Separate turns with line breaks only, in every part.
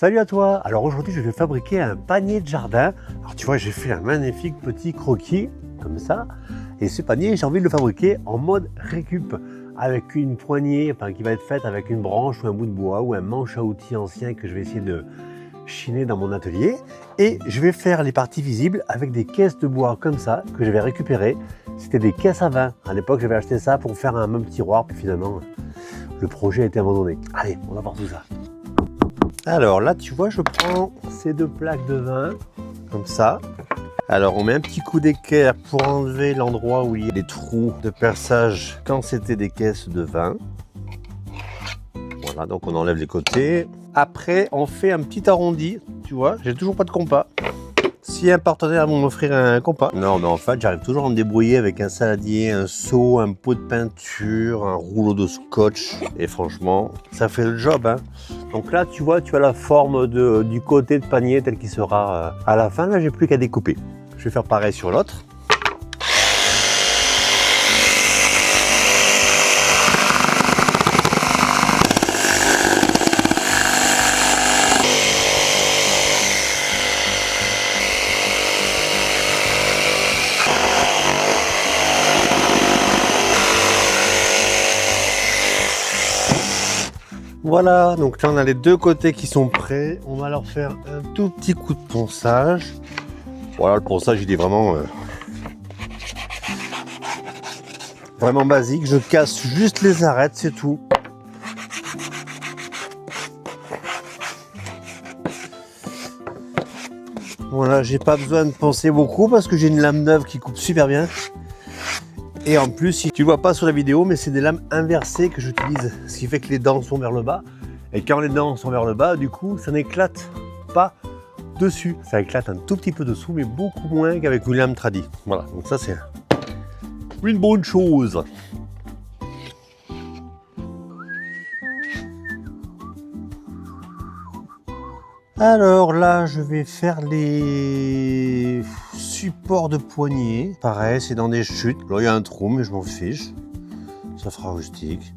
Salut à toi. Alors aujourd'hui je vais fabriquer un panier de jardin. Alors tu vois, j'ai fait un magnifique petit croquis comme ça. Et ce panier, j'ai envie de le fabriquer en mode récup, avec une poignée qui va être faite avec une branche ou un bout de bois ou un manche à outils ancien que je vais essayer de chiner dans mon atelier. Et je vais faire les parties visibles avec des caisses de bois comme ça que je vais récupérer. C'était des caisses à vin. À l'époque, j'avais acheté ça pour faire un même tiroir, puis finalement le projet a été abandonné. Allez, on va voir tout ça. Alors là, tu vois, je prends ces deux plaques de vin, comme ça. Alors, on met un petit coup d'équerre pour enlever l'endroit où il y a des trous de perçage quand c'était des caisses de vin. Voilà, donc on enlève les côtés. Après, on fait un petit arrondi, tu vois, j'ai toujours pas de compas. Si un partenaire va m'offrir un compas. Non, mais en fait, j'arrive toujours à me débrouiller avec un saladier, un seau, un pot de peinture, un rouleau de scotch. Et franchement, ça fait le job, hein. Donc là, tu vois, tu as la forme du côté de panier tel qu'il sera à la fin. Là, j'ai plus qu'à découper. Je vais faire pareil sur l'autre. Voilà, donc là on a les deux côtés qui sont prêts. On va leur faire un tout petit coup de ponçage. Voilà, le ponçage il est vraiment basique. Je casse juste les arêtes, c'est tout. Voilà, j'ai pas besoin de poncer beaucoup parce que j'ai une lame neuve qui coupe super bien. Et en plus, si tu vois pas sur la vidéo, mais c'est des lames inversées que j'utilise, ce qui fait que les dents sont vers le bas. Et quand les dents sont vers le bas, du coup, ça n'éclate pas dessus. Ça éclate un tout petit peu dessous, mais beaucoup moins qu'avec une lame tradie. Voilà, donc ça c'est une bonne chose. Alors là, je vais faire les supports de poignée. Pareil, c'est dans des chutes. Là, il y a un trou, mais je m'en fiche. Ça fera rustique.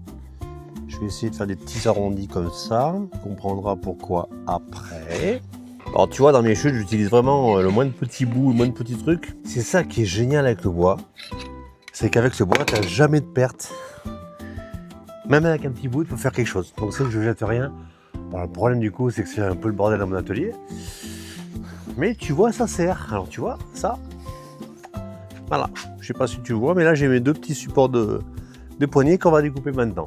Je vais essayer de faire des petits arrondis comme ça. On comprendra pourquoi après. Alors, tu vois, dans mes chutes, j'utilise vraiment le moins de petits bouts, le moins de petits trucs. C'est ça qui est génial avec le bois. C'est qu'avec ce bois, tu n'as jamais de perte. Même avec un petit bout, il faut faire quelque chose. Donc, c'est que je ne jette rien. Bon, le problème du coup, c'est que c'est un peu le bordel dans mon atelier. Mais tu vois, ça sert. Alors tu vois, ça. Voilà. Je sais pas si tu vois, mais là j'ai mes deux petits supports de poignée qu'on va découper maintenant.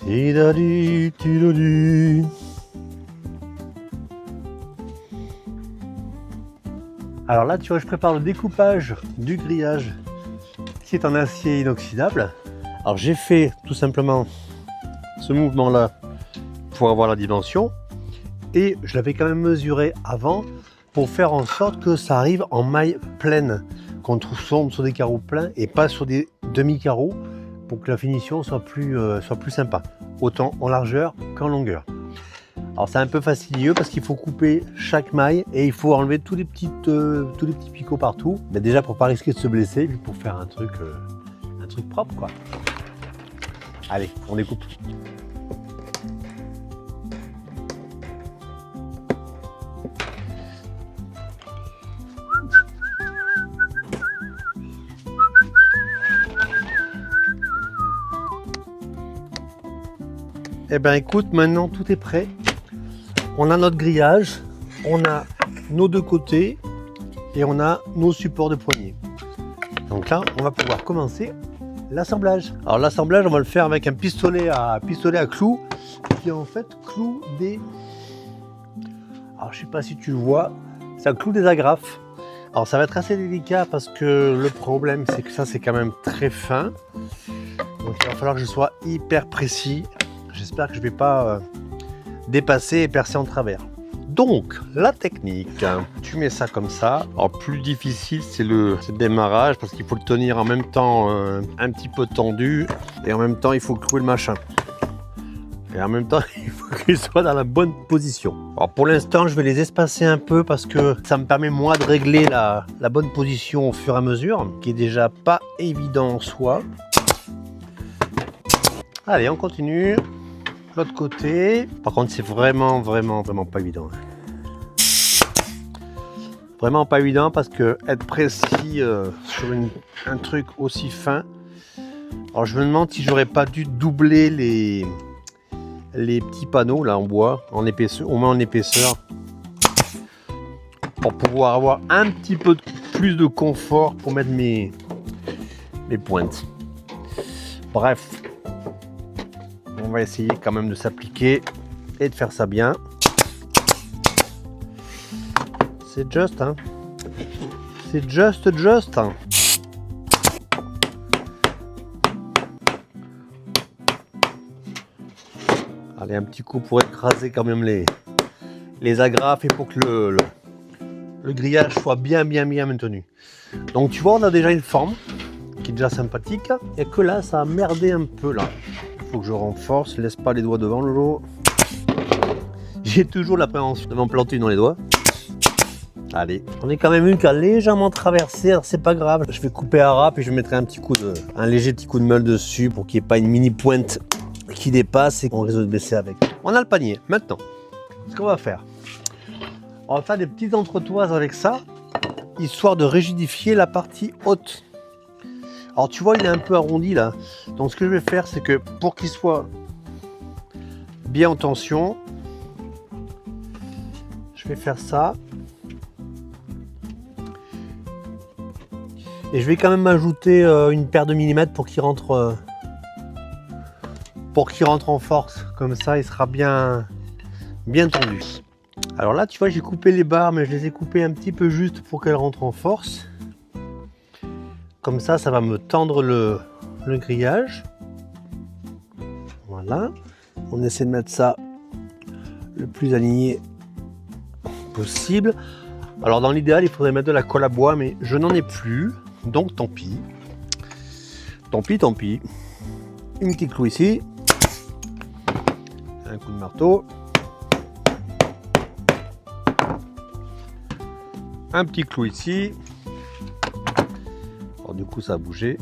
Tidali, tidali. Alors là, tu vois, je prépare le découpage du grillage qui est en acier inoxydable. Alors j'ai fait tout simplement ce mouvement-là pour avoir la dimension et je l'avais quand même mesuré avant pour faire en sorte que ça arrive en maille pleine, qu'on tombe sur des carreaux pleins et pas sur des demi-carreaux, pour que la finition soit plus sympa, autant en largeur qu'en longueur. Alors c'est un peu fastidieux parce qu'il faut couper chaque maille et il faut enlever tous les petits picots partout. Mais déjà pour pas risquer de se blesser, puis pour faire un truc propre quoi. Allez, on découpe. Eh bien écoute, maintenant tout est prêt. On a notre grillage, on a nos deux côtés et on a nos supports de poignée. Donc là, on va pouvoir commencer l'assemblage. Alors l'assemblage, on va le faire avec un pistolet à clous qui en fait cloue des... Alors je sais pas si tu le vois, ça cloue des agrafes. Alors ça va être assez délicat parce que le problème c'est que ça c'est quand même très fin. Donc il va falloir que je sois hyper précis. J'espère que je ne vais pas dépasser et percer en travers. Donc la technique, tu mets ça comme ça. Alors plus difficile c'est le démarrage parce qu'il faut le tenir en même temps un petit peu tendu et en même temps il faut clouer le machin. Et en même temps, il faut qu'il soit dans la bonne position. Alors pour l'instant, je vais les espacer un peu parce que ça me permet moi de régler la bonne position au fur et à mesure, qui est déjà pas évident en soi. Allez, on continue. L'autre côté. Par contre, c'est vraiment pas évident. Vraiment pas évident parce que être précis sur un truc aussi fin. Alors je me demande si j'aurais pas dû doubler les petits panneaux là en bois, en épaisseur, au moins en épaisseur, pour pouvoir avoir un petit peu plus de confort pour mettre mes pointes. Bref, on va essayer quand même de s'appliquer et de faire ça bien. C'est juste, hein. C'est juste, hein. Allez, un petit coup pour écraser quand même les agrafes et pour que le grillage soit bien maintenu. Donc tu vois, on a déjà une forme qui est déjà sympathique. Et que là, ça a merdé un peu là. Il faut que je renforce, laisse pas les doigts devant Lolo. J'ai toujours l'appréhension de m'en planter dans les doigts. Allez, on est quand même une qui a légèrement traversé, alors c'est pas grave. Je vais couper à râpe et je mettrai un léger petit coup de meule dessus pour qu'il n'y ait pas une mini pointe qui dépasse et qu'on risque de baisser avec. On a le panier. Maintenant, ce qu'on va faire, on va faire des petites entretoises avec ça, histoire de rigidifier la partie haute. Alors tu vois, il est un peu arrondi là. Donc ce que je vais faire, c'est que pour qu'il soit bien en tension, je vais faire ça. Et je vais quand même ajouter une paire de millimètres pour qu'il rentre en force. Comme ça, il sera bien tendu. Alors là, tu vois, j'ai coupé les barres, mais je les ai coupées un petit peu juste pour qu'elles rentrent en force. Comme ça, ça va me tendre le grillage. Voilà. On essaie de mettre ça le plus aligné possible. Alors dans l'idéal, il faudrait mettre de la colle à bois, mais je n'en ai plus. Donc tant pis. Tant pis. Une petite clou ici. Un coup de marteau. Un petit clou ici. Alors du coup ça a bougé.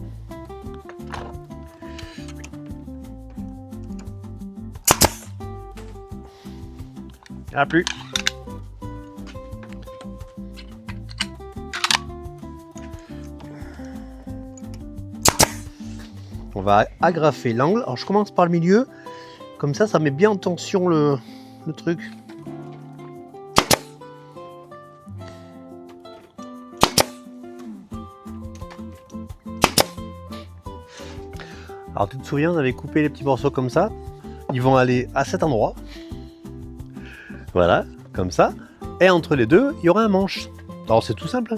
Il n'y en a plus. On va agrafer l'angle. Alors je commence par le milieu. Comme ça met bien en tension le truc. Alors tu te souviens, on avait coupé les petits morceaux comme ça. Ils vont aller à cet endroit. Voilà, comme ça. Et entre les deux, il y aura un manche. Alors c'est tout simple.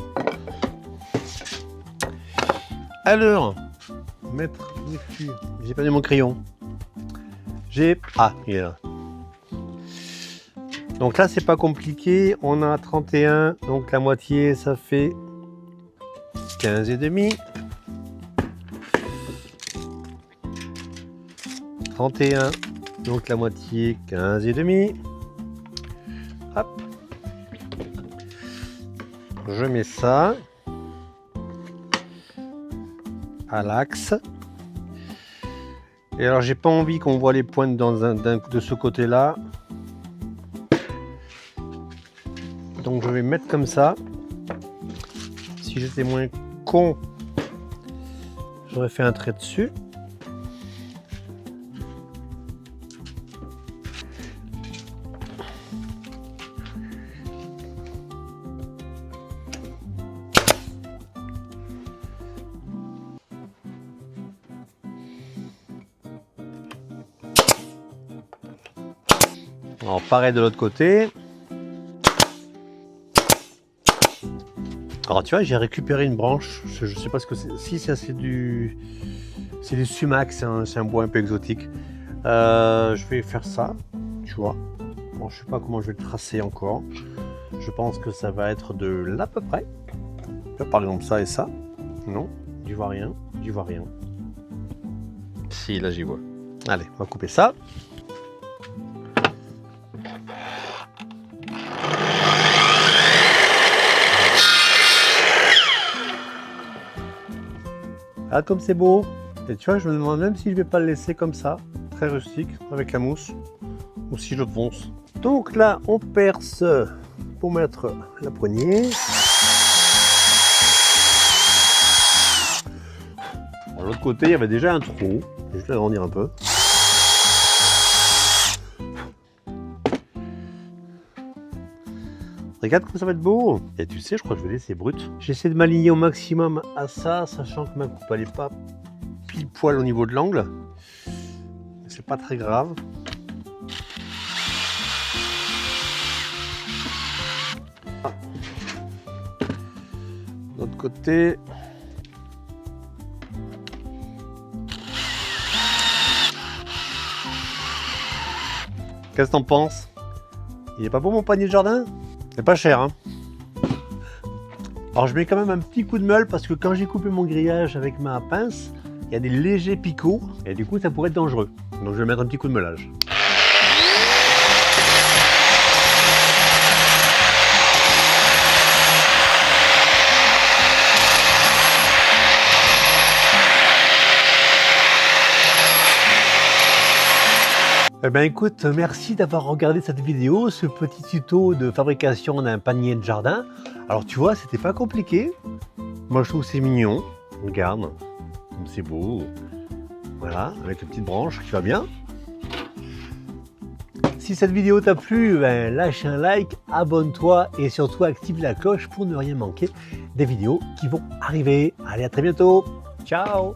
Alors, mettre dessus. J'ai perdu mon crayon. Ah, il est là. Donc là, c'est pas compliqué. On a 31, donc la moitié, ça fait 15 et demi. 31, donc la moitié, 15 et demi. Hop. Je mets ça à l'axe. Et alors j'ai pas envie qu'on voit les pointes de ce côté là, donc je vais mettre comme ça. Si j'étais moins con, j'aurais fait un trait dessus. Alors pareil de l'autre côté. Alors tu vois, j'ai récupéré une branche. Je sais pas ce que c'est. Si ça c'est du sumac, c'est un bois un peu exotique. Je vais faire ça, tu vois. Bon, je sais pas comment je vais le tracer encore. Je pense que ça va être de là à peu près. Par exemple ça et ça. Non, j'y vois rien, j'y vois rien. Si, là j'y vois. Allez, on va couper ça. Ah, comme c'est beau. Et tu vois, je me demande même si je vais pas le laisser comme ça, très rustique, avec la mousse, ou si je le ponce. Donc là, on perce pour mettre la poignée. De l'autre côté, il y avait déjà un trou. Je vais juste l'agrandir un peu. Regarde comme ça va être beau. Et tu sais, je crois que je vais laisser brut. J'essaie de m'aligner au maximum à ça, sachant que ma coupe elle est pas pile poil au niveau de l'angle. C'est pas très grave. Ah. De l'autre côté. Qu'est-ce que t'en penses? Il est pas beau mon panier de jardin? C'est pas cher, hein? Alors je mets quand même un petit coup de meule parce que quand j'ai coupé mon grillage avec ma pince, il y a des légers picots et du coup ça pourrait être dangereux. Donc je vais mettre un petit coup de meulage. Eh bien écoute, merci d'avoir regardé cette vidéo, ce petit tuto de fabrication d'un panier de jardin. Alors tu vois, c'était pas compliqué. Moi je trouve que c'est mignon. Regarde, comme c'est beau. Voilà, avec une petite branche qui va bien. Si cette vidéo t'a plu, ben, lâche un like, abonne-toi et surtout active la cloche pour ne rien manquer des vidéos qui vont arriver. Allez, à très bientôt. Ciao!